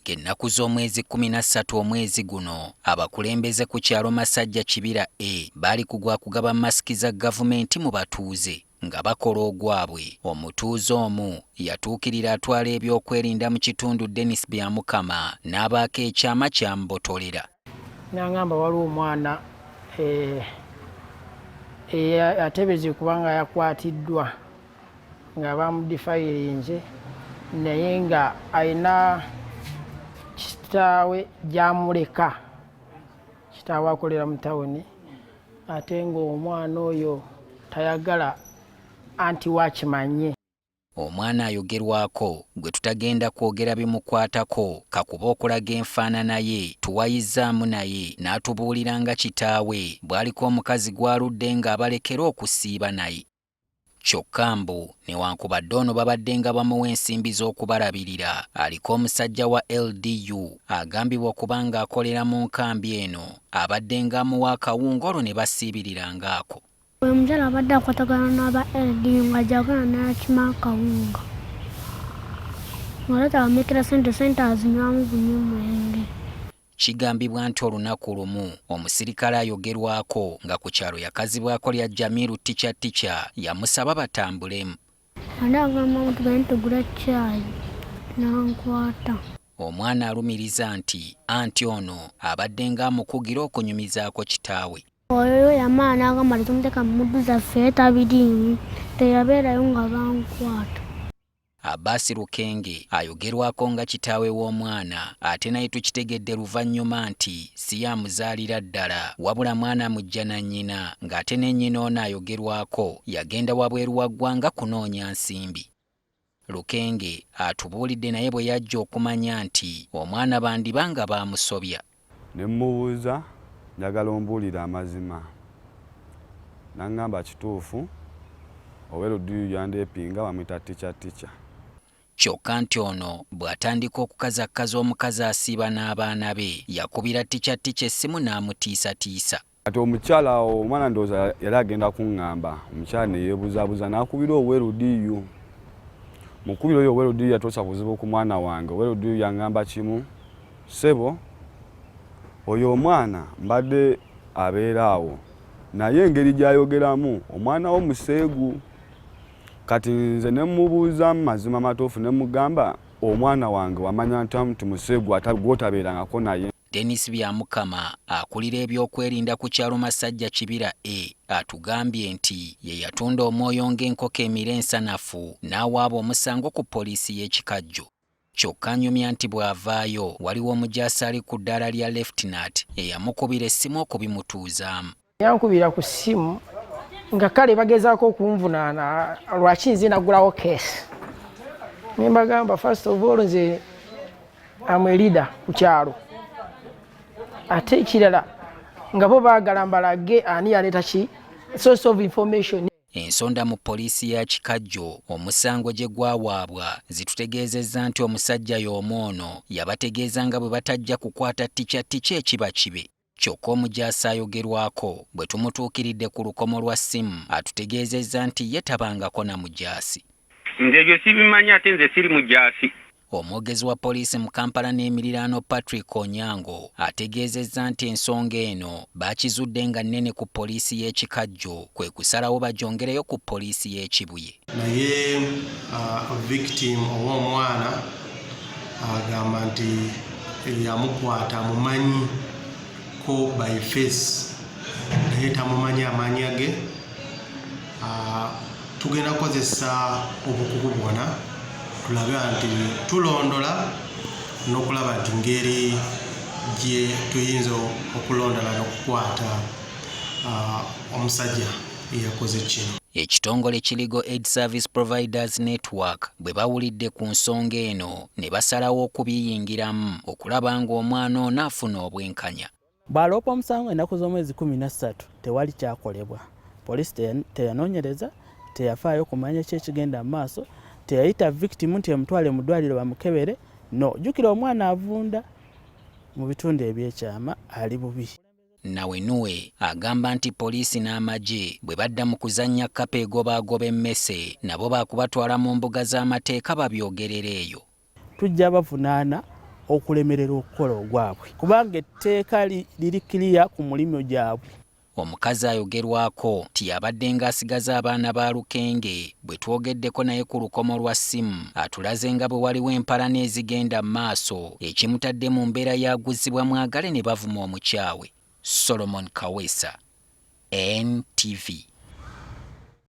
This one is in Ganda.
Ng'ennaku z'omwezi 13 omwezi guno abakulembeze ku kyalo Masajja Kibira baali kugwa kugaba masiki za gavumenti mu batuuze nga bakola ogwabwe. Omutuuze omu yatuukirira atwala ebyokwerinda mu kitundu Dennis Byamukama n'abaako ekyama kyamubotolera. N'angamba waliwo omwana atebeze kubanga yakwatiddwa nga bamudifayirinze naye nga alina kitaawe gy'amuleka, kitaawe akolera mu tawuni ate ng'omwana oyo tayagala anti wakimanye. Omwana ayogerwako gwe tutagenda kwogera bimukwatako kakuba okulaga enfaanana ye tuwayizaamu naye n'atubuulira nga kitaawe bw'aliko omukazi gw'aludde ng'abalekera okusiiba naye. Kyokka mbu newankubadde ono babadde nga bamuwa ensimbi z'okubalabirira aliko omusajja wa LDU agambibwa okubanga akolera mu nkambi eno abadde ng'amuwa akawunga olwo ne basiibirira ngaako. Omukyala abadde akwatagana n'aba LDU ng'ajagana n'akima akawunga ng'oleta bamekera sente azinywamu bunyumwenge. Kigambibwa nti olunaku lumu omusirikale ayogerwako nga ku kyalo yakazibwako lya Jamiru tica yamusaba batambulemu. Ani agamba nti tugende tugula caayi n'ankwata. Omwana alumiriza nti anti ono abadde ng'amukugira okunyumizaako kitaawe. Oyo yamaana n'agamba tumuteeka mu muddu zaffe tabiriimu teyabeerayo nga bankwata. Abasi Lukenge ayogerwako nga kitaawe w'omwana ate naye tukitegedde luvannyuma nti si yamuzaalira ddala wabula mwana mujja na nnyina ng'ate ne nnyina ono ayogerwako yagenda wabweru wa ggwanga kunoonya nsimbi. Lukenge atubuulidde naye bwe yajja okumanya nti omwana bandibanga baamusobya. Ne mmubuuza njagala ombuulira amazima. N'angamba kituufu oba LDU yandeepinga bamwita tica. Kyokka nti ono bw'atandika okukazakkaza omukazi asiiba n'abaana be yakubira tica essimu n'amutiisatiisa. Ati omukyala omwana ndowooza yali agenda kuŋŋamba, omukyala ne yeebuzaabuza n'akubira LDU. Mukubira oyo LDU yatoosa kuzibu ku mwana wange. LDU yaŋŋamba kimu, ssebo oyo omwana mbadde abeera awo naye engeri gy'ayogeramu omwana wo museegu. Kati nze ne mubuuza mazima matuufu ne mugamba omwana wange wamanya nti museegu gw'otabeerangako naye. Dennis Byamukama akulira ebyokwerinda ku kyalo Masajja Kibira atugambye nti ye yatunda omwoyo ng'enkoko emira ensanafu n'awaaba omusango ku poliisi y'ekikajjo. Kyokka anyumya nti bw'avaayo waliwo omujaasi ali ku ddaala lya Lieutenant eyamukubira essimu okubimutuuzaamu. Yankubira ku ssimu nga kale bagezaako okunvunaana lwaki nze nagulawo keesi. Ne mbagamba first of all nze amwerida ku kyalo. Ate ekirala nga bo baagala mbalage ani yaleeta ki source of information. Ensonda mu poliisi ya Kikajjo omusango gye gwawaabwa zitutegeezezza nti omusajja y'omu ono yabategeeza nga bwe batajja kukwata tica ekiba kibe. Kyokka omujaasi ayogerwako bwe tumutuukiridde ku lukomo lwa ssimu atutegeezezza nti ye tabangako na mujaasi. Nze ebyo sibimanyi ate nze siri mujaasi. Omwogezi wa poliisi mu Kampala n'emiriraano Patrick Onyango ategeezezza nti ensonga eno baakizudde nga nnene ku poliisi y'ekikajjo kwe kusalawo bagyongereyo ku poliisi y'ekibuye. Naye victim ow'omwana agamba nti yamukwata mumanyi ko by face naye tamumanyi amaanya ge. Tugenda kukozesa obukugu bwonna tulabe nti tulondola n'okulaba nti ngeri gye tuyinza okulondola n'okukwata omusajja eyakoze kino. Ekitongole Kirigo Aid Service Providers Network bwe bawulidde ku nsonga eno ne basalawo okubiyingiramu okulaba ng'omwana ono afuna obwenkanya. Bw'aloopa omusango ennaku z'omwezi 13 tewali kyakolebwa. Poliisi teyanoonyereza, teyafaayo kumanya ki ekigenda mu maaso, teyayita victim nti emutwale mu ddwaliro bamukebere. No, jjukira omwana avunda mu bitundu ebyekyama ali bubi. Nawenuwe agamba nti poliisi n'amagye bwe badda mu kuzannya kkapa egobaagoba emmese nabo baakubatwala mu mbuga z'amateeka babyogerera eyo. Tujja bavunaana okulemerera okukola ogwabwe kubanga etteeka liri kiriya ku mulimo gyabwe. Omukazi ayogerwako nti yabadde ng'asigaza abaana ba Lukenge bwe twogeddeko naye ku lukomo lwa ssimu atulaze nga bwe waliwo empalana ezigenda mu maaso ekimutadde mu mbeera y'aguzzibwa mwagale ne bavuma omukyawe. Solomon Kaweesa, NTV.